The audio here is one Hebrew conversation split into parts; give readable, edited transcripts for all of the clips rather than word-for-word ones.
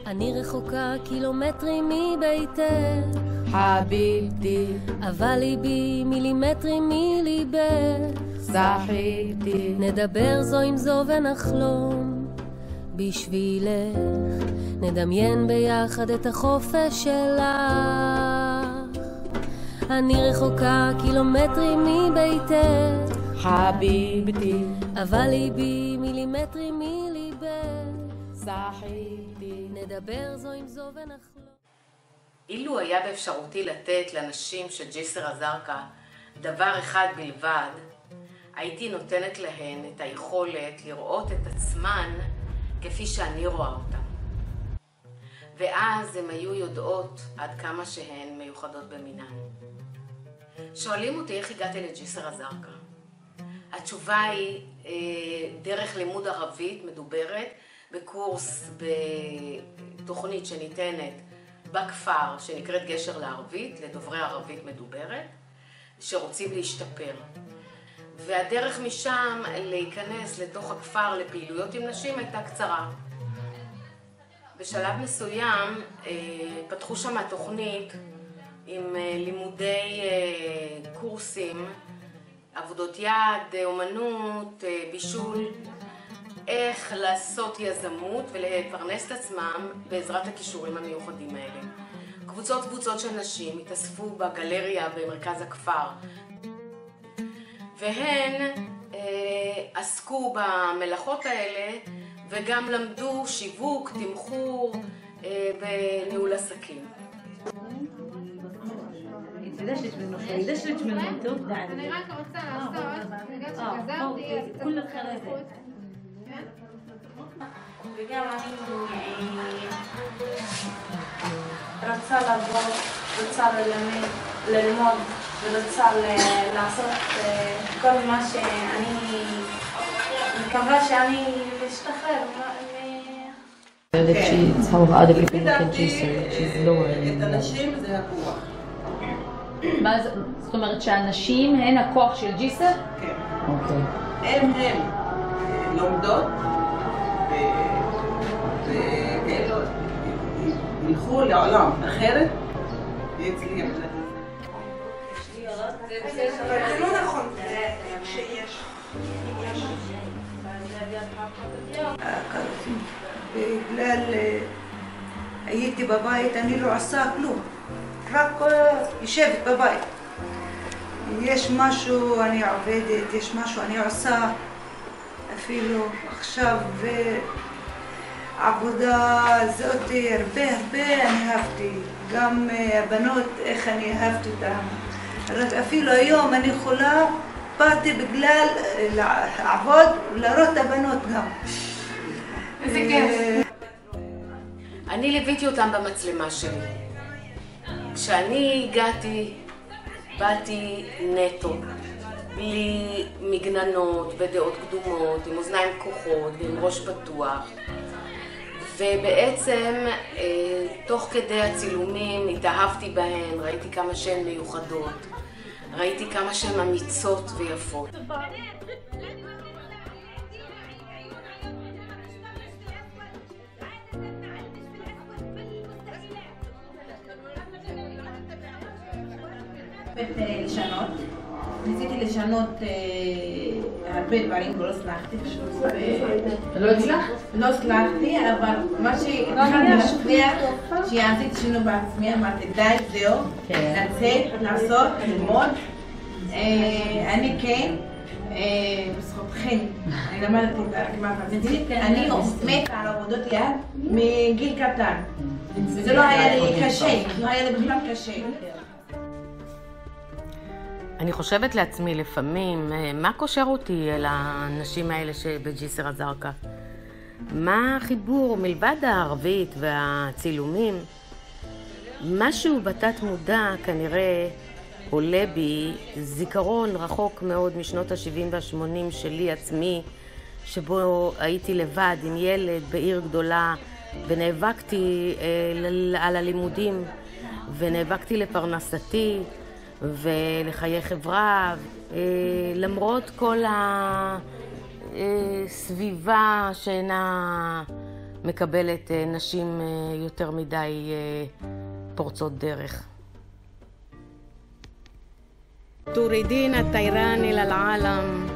אני רחוקה קילומטרים מביתך חביבתי, אבל ליבי מילימטרים מליבך. סחיבתי, נדבר זו עם זו ונחלום בשבילך, נדמיין ביחד את החופש שלך. אני רחוקה קילומטרים מביתך חביבתי, אבל ליבי מילימטרים מליבך. סחיבתי. נדבר זו עם זו ונחלום. אילו היה באפשרותי לתת לנשים של ג'יסר א-זרקא דבר אחד בלבד, הייתי נותנת להן את היכולת לראות את עצמן כפי שאני רואה אותן. ואז הן היו יודעות עד כמה שהן מיוחדות במינן. שואלים אותי איך הגעתי לג'יסר א-זרקא. התשובה היא דרך לימוד ערבית מדוברת בקורס בתוכנית שניתנת בכפר שנקראת גשר לערבית, לדוברי ערבית מדוברת, שרוצים להשתפר. והדרך משם להיכנס לתוך הכפר לפעילויות עם נשים הייתה קצרה. בשלב מסוים פתחו שם תוכנית עם לימודי קורסים, עבודות יד, אומנות, בישול, איך לעשות יזמות ולפרנס את עצמם בעזרת הכישורים המיוחדים האלה. קבוצות של נשים התאספו בגלריה במרכז הכפר, והן עסקו במלאכות האלה וגם למדו שיווק, תמחור, בניהול עסקים. אני רק רוצה לעשות, בגלל שגזרתי, כול חרבת. וגם אני רוצה לעבוד, רוצה ללמוד ורוצה לעשות כל מה שאני מקווה שאני אשתחרר. It's how other people can she's lower. את הנשים זה הכוח. מה זאת אומרת שהנשים הן הכוח של ג'יסר? כן. אוקיי. הם לומדות וכאילו ילכו לעולם אחרת ויצליח. זה לא נכון שיש. בגלל הייתי בבית, אני לא עושה כלום, רק יושבת בבית. יש משהו אני עובדת, יש משהו אני עושה, אפילו עכשיו עבודה זאת הרבה אני אהבתי, גם הבנות איך אני אהבתי אותן. רק אפילו היום אני יכולה, באתי בגלל לעבוד ולראות את הבנות גם. איזה כיף. אני ליוויתי אותם במצלמה שלי. כשאני הגעתי, באתי נטו, בלי מגננות, בדעות קדומות, עם אוזניים פקוחות ועם ראש פתוח. ובעצם, תוך כדי הצילומים התאהבתי בהן, ראיתי כמה שהן מיוחדות, ראיתי כמה שהן אמיצות ויפות. ניסיתי לשנות הרבה דברים ולא הצלחתי פשוט. לא הצלחת? לא הצלחתי, אבל מה שהתחלתי להשפיע, שעשיתי שינוי בעצמי, אמרתי די, זהו, לצאת, לעשות, ללמוד. אני כן, בזכותכם, אני למדתי את הרקמה הפרטית, אני מתה על עבודות יד מגיל קטן. זה לא היה לי קשה, לא היה לי בכלל קשה. אני חושבת לעצמי לפעמים, מה קושר אותי אל האנשים האלה שבג'יסר א-זרקא? מה החיבור מלבד הערבית והצילומים? משהו בתת מודע כנראה עולה בי זיכרון רחוק מאוד משנות ה-70 וה-80 שלי עצמי, שבו הייתי לבד עם ילד בעיר גדולה, ונאבקתי על הלימודים, ונאבקתי לפרנסתי ולחיי חברה, למרות כל הסביבה שאינה מקבלת נשים יותר מדי פורצות דרך. تريدين الطيران إلى العالم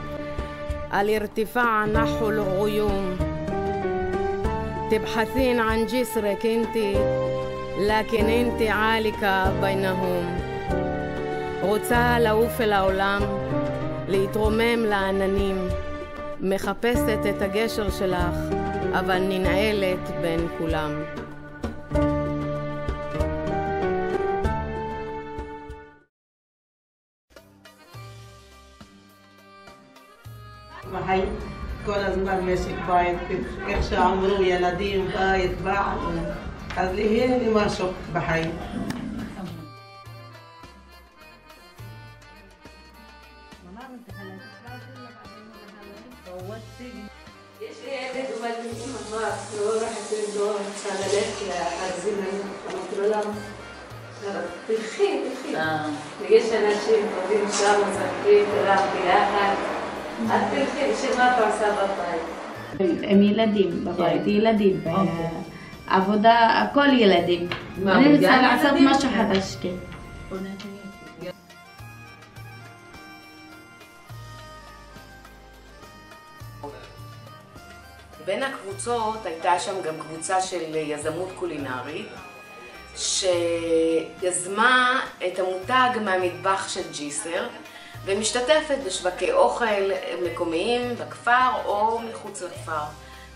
الارتفاع نحو الغيوم تبحثين عن جسرك انت لكن انت عالقة بينهم רוצה לעוף אל העולם, להתרומם לעננים, מחפשת את הגשר שלך, אבל ננעלת בין כולם. בחיים כל הזמן משק בית, איך שאמרו ילדים, בית, בעל, אז יהיה לי משהו בחיים. יש לי ילד ובלתי מבט, לא רחתי לדור, רוצה ללכת להחזים היום, אמרתי לו למה? תלכי. ויש אנשים טובים שם, מזרקים, כולם ביחד. אז תלכי, שמה אתה עושה בבית? הם ילדים בבית, ילדים, עבודה, הכל ילדים. אני רוצה לעשות משהו חדש, כן. בין הקבוצות הייתה שם גם קבוצה של יזמות קולינרית שיזמה את המותג מהמטבח של ג'יסר ומשתתפת בשווקי אוכל מקומיים בכפר או מחוץ לכפר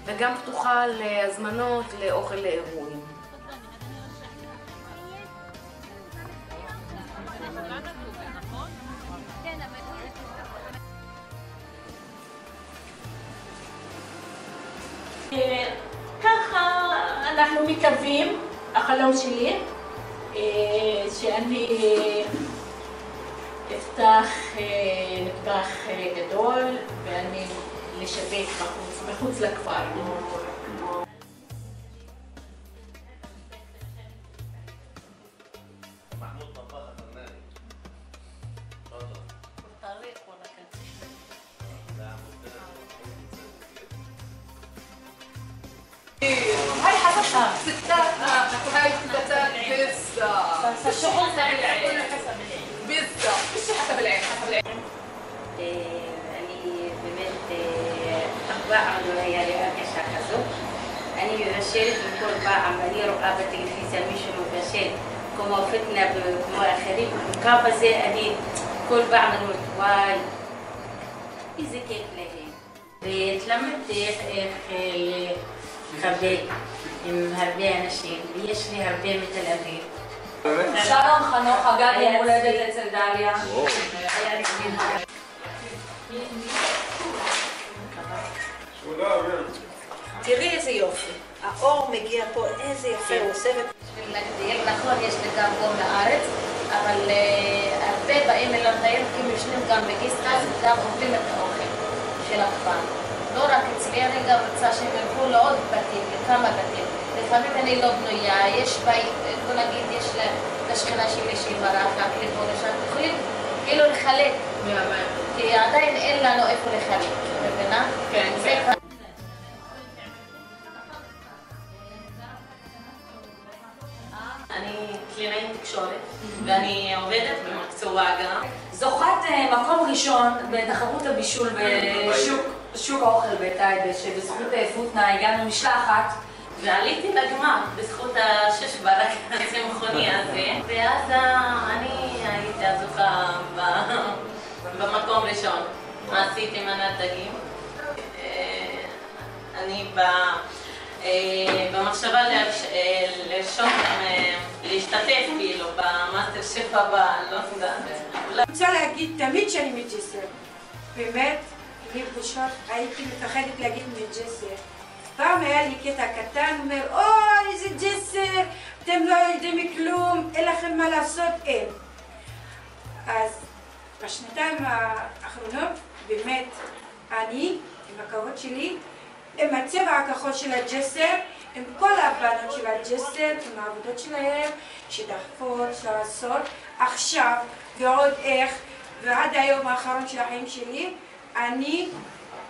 וגם פתוחה להזמנות לאוכל לאירועים. ככה אנחנו מקווים, החלום שלי, שאני אפתח מטבח גדול ואני לשווק מחוץ לכפר. هاي حسب ستاتنا هاي ستات بيتزا الشغل تبع العين بيتزا مش حسب العين אני באמת ארבעה ענויה להרגשה כזו. אני מבשלת בכל פעם, אני רואה בטלוויזיה מישהו מבשל כמו פטנה וכמו אחרים, בקו הזה אני כל פעם אני אומרת וואי, איזה כיף להם. והתלמדתי איך לחבק עם הרבה אנשים, ויש לי הרבה מתל אביב. שלום חנוך, חגג יום הולדת אצל דליה. תראי איזה יופי, האור מגיע פה, איזה יפה הוא עושה. נכון, יש לי גם פה לארץ, אבל הרבה באים אל התייר כי הם יושבים גם בגיסטה וגם אוכלים את האוכל של הכפר. לא רק אצלי, אני גם רוצה שהם ילכו לעוד בתים, לכמה בתים. לפעמים אני לא בנויה, יש בית, בוא נגיד, יש לשכנה שלי שהיא ברחת, לפה לשם, יכולים כאילו לחלק. כי עדיין אין לנו איפה לחלק, מבינה? כן. אני קלינאית תקשורת ואני עובדת במקצוע גם. זוכת מקום ראשון בתחרות הבישול בשוק האוכל בטייבה, שבזכות פוטנה הגענו משלחת ועליתי לגמר בזכות השש ברק הצמחוני הזה, ואז אני הייתי הזוכה במקום ראשון. עשיתי מנת דגים. אני במחשבה לרשום להשתתף כאילו במאסטר שף הבא, לא יודעת. אני רוצה להגיד תמיד שאני מג'סר. באמת, אני פשוט הייתי מפחדת להגיד מג'סר. פעם היה לי קטע קטן, אומר, אוי, איזה ג'סר, אתם לא יודעים כלום, אין לכם מה לעשות, אין. אז בשנתיים האחרונות באמת אני, עם הכבוד שלי, עם הצבע הכחול של הג'סר, עם כל הבנות של הג'סר, עם העבודות שלהם, שדחפות, לעשות, עכשיו ועוד איך, ועד היום האחרון של החיים שלי, אני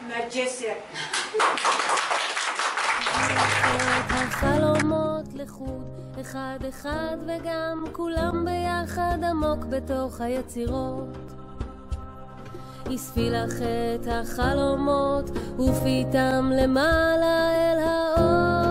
מהג'סר. החלומות לחוד, אחד אחד וגם כולם ביחד עמוק בתוך היצירות. אספי לך את החלומות ופתאום למעלה אל האור.